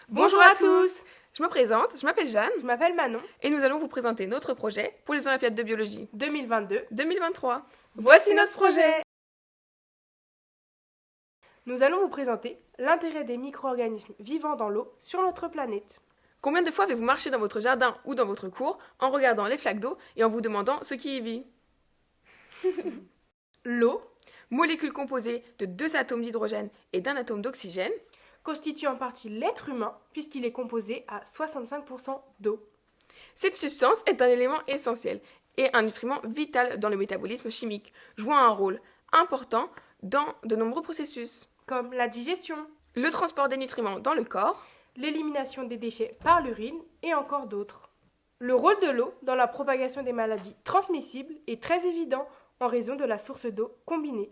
Bonjour à tous. Je me présente, je m'appelle Jeanne Je m'appelle Manon. et nous allons vous présenter notre projet pour les Olympiades de biologie 2022. 2023. Voici notre projet. Nous allons vous présenter l'intérêt des micro-organismes vivant dans l'eau sur notre planète. Combien de fois avez-vous marché dans votre jardin ou dans votre cour en regardant les flaques d'eau et en vous demandant ce qui y vit? L'eau Molécule composée de 2 atomes d'hydrogène et d'un atome d'oxygène. constitue en partie l'être humain puisqu'il est composé à 65% d'eau. Cette substance est un élément essentiel et un nutriment vital dans le métabolisme chimique, jouant un rôle important dans de nombreux processus. Comme la digestion, Le transport des nutriments dans le corps, l'élimination des déchets par l'urine et encore d'autres. Le rôle de l'eau dans la propagation des maladies transmissibles est très évident en raison de la source d'eau combinée.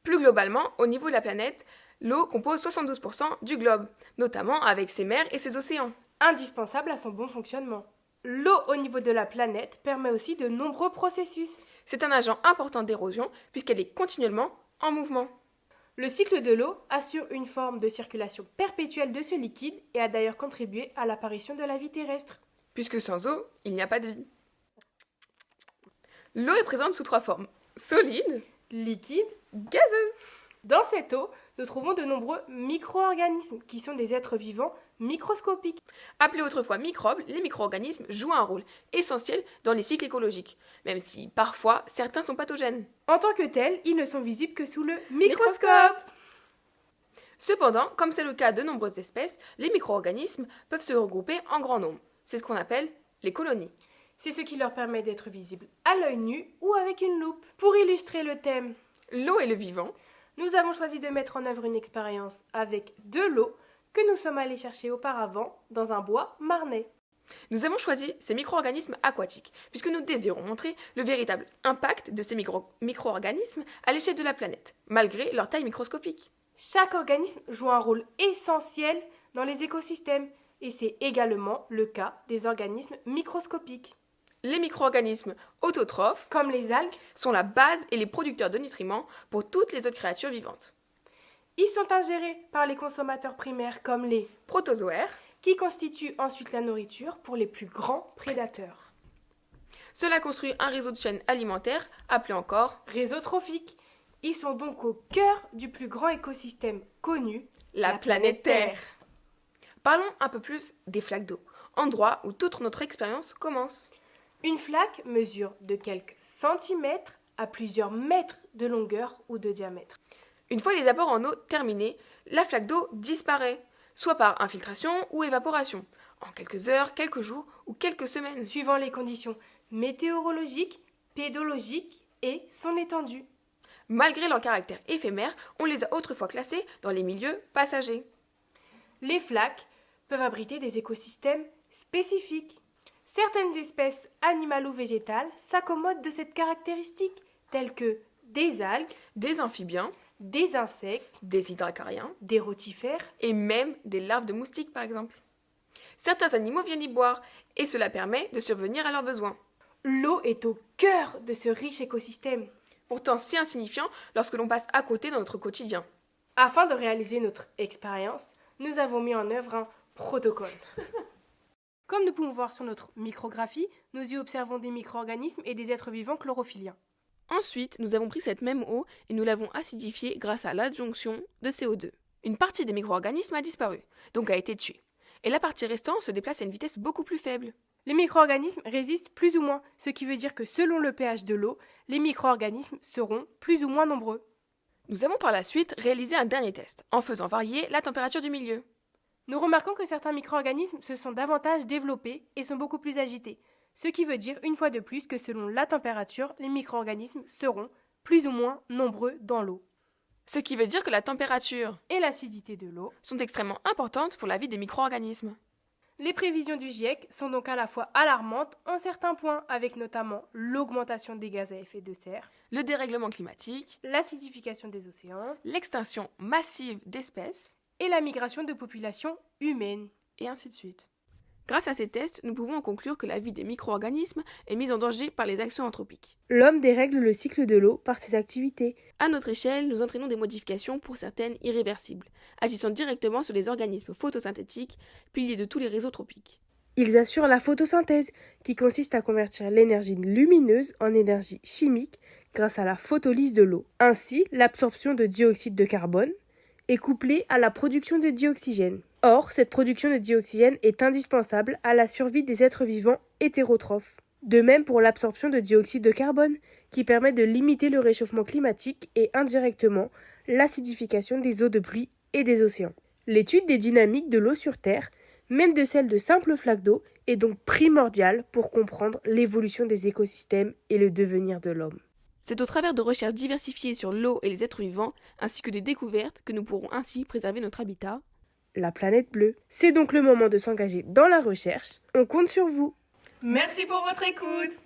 plus globalement, au niveau de la planète, l'eau compose 72% du globe, notamment avec ses mers et ses océans. Indispensable à son bon fonctionnement. L'eau au niveau de la planète permet aussi de nombreux processus. C'est un agent important d'érosion puisqu'elle est continuellement en mouvement. Le cycle de l'eau assure une forme de circulation perpétuelle de ce liquide et a d'ailleurs contribué à l'apparition de la vie terrestre. Puisque sans eau, il n'y a pas de vie. L'eau est présente sous 3 formes: solide, Liquide, gazeuse. dans cette eau, nous trouvons de nombreux micro-organismes qui sont des êtres vivants microscopiques. Appelés autrefois microbes, les micro-organismes jouent un rôle essentiel dans les cycles écologiques, même si parfois certains sont pathogènes. En tant que tels, ils ne sont visibles que sous le microscope. Cependant, comme c'est le cas de nombreuses espèces, les micro-organismes peuvent se regrouper en grand nombre. C'est ce qu'on appelle les colonies. C'est ce qui leur permet d'être visibles à l'œil nu ou avec une loupe. Pour illustrer le thème, L'eau est le vivant. nous avons choisi de mettre en œuvre une expérience avec de l'eau que nous sommes allés chercher auparavant dans un bois marnais. Nous avons choisi ces micro-organismes aquatiques, puisque nous désirons montrer le véritable impact de ces micro-organismes à l'échelle de la planète, malgré leur taille microscopique. Chaque organisme joue un rôle essentiel dans les écosystèmes et c'est également le cas des organismes microscopiques, Les micro-organismes autotrophes comme les algues. sont la base et les producteurs de nutriments pour toutes les autres créatures vivantes. Ils sont ingérés par les consommateurs primaires comme les Protozoaires, qui constituent ensuite la nourriture pour les plus grands prédateurs. cela construit un réseau de chaînes alimentaires appelé encore Réseaux trophiques. Ils sont donc au cœur du plus grand écosystème connu, la planète Terre. Parlons un peu plus des flaques d'eau, endroit où toute notre expérience commence. Une flaque mesure de quelques centimètres à plusieurs mètres de longueur ou de diamètre. Une fois les apports en eau terminés, la flaque d'eau disparaît, soit par infiltration ou évaporation, en quelques heures, quelques jours ou quelques semaines. Suivant les conditions météorologiques, pédologiques et son étendue. Malgré leur caractère éphémère, on les a autrefois classés dans les milieux passagers. Les flaques peuvent abriter des écosystèmes spécifiques. Certaines espèces animales ou végétales s'accommodent de cette caractéristique, telles que des algues, Des amphibiens, des insectes, des hydracariens des rotifères. et même des larves de moustiques par exemple. Certains animaux viennent y boire et cela permet de survenir à leurs besoins. L'eau est au cœur de ce riche écosystème. Pourtant si insignifiant lorsque l'on passe à côté dans notre quotidien. Afin de réaliser notre expérience, nous avons mis en œuvre un protocole. Comme nous pouvons voir sur notre micrographie, nous y observons des micro-organismes et des êtres vivants chlorophylliens. Ensuite, nous avons pris cette même eau et nous l'avons acidifiée grâce à l'adjonction de CO2. Une partie des micro-organismes a disparu, donc a été tuée. Et la partie restante se déplace à une vitesse beaucoup plus faible. Les micro-organismes résistent plus ou moins, ce qui veut dire que selon le pH de l'eau, les micro-organismes seront plus ou moins nombreux. Nous avons par la suite réalisé un dernier test, en faisant varier la température du milieu. Nous remarquons que certains micro-organismes se sont davantage développés et sont beaucoup plus agités, ce qui veut dire une fois de plus que selon la température, les micro-organismes seront plus ou moins nombreux dans l'eau. Ce qui veut dire que la température Et l'acidité de l'eau. sont extrêmement importantes pour la vie des micro-organismes. Les prévisions du GIEC sont donc à la fois alarmantes en certains points, avec notamment l'augmentation des gaz à effet de serre, Le dérèglement climatique, l'acidification des océans l'extinction massive d'espèces, et la migration de populations humaines. et ainsi de suite. Grâce à ces tests, nous pouvons en conclure que la vie des micro-organismes est mise en danger par les actions anthropiques. L'homme dérègle le cycle de l'eau par ses activités. À notre échelle, nous entraînons des modifications pour certaines irréversibles, agissant directement sur les organismes photosynthétiques, piliers de tous les réseaux tropiques. Ils assurent la photosynthèse, qui consiste à convertir l'énergie lumineuse en énergie chimique grâce à la photolyse de l'eau. Ainsi, l'absorption de dioxyde de carbone est couplée à la production de dioxygène. Or, cette production de dioxygène est indispensable à la survie des êtres vivants hétérotrophes. De même pour l'absorption de dioxyde de carbone, qui permet de limiter le réchauffement climatique et indirectement l'acidification des eaux de pluie et des océans. L'étude des dynamiques de l'eau sur Terre, même de celle de simples flaques d'eau, est donc primordiale pour comprendre l'évolution des écosystèmes et le devenir de l'homme. C'est au travers de recherches diversifiées sur l'eau et les êtres vivants, ainsi que des découvertes, que nous pourrons ainsi préserver notre habitat. La planète bleue. C'est donc le moment de s'engager dans la recherche. On compte sur vous. Merci pour votre écoute.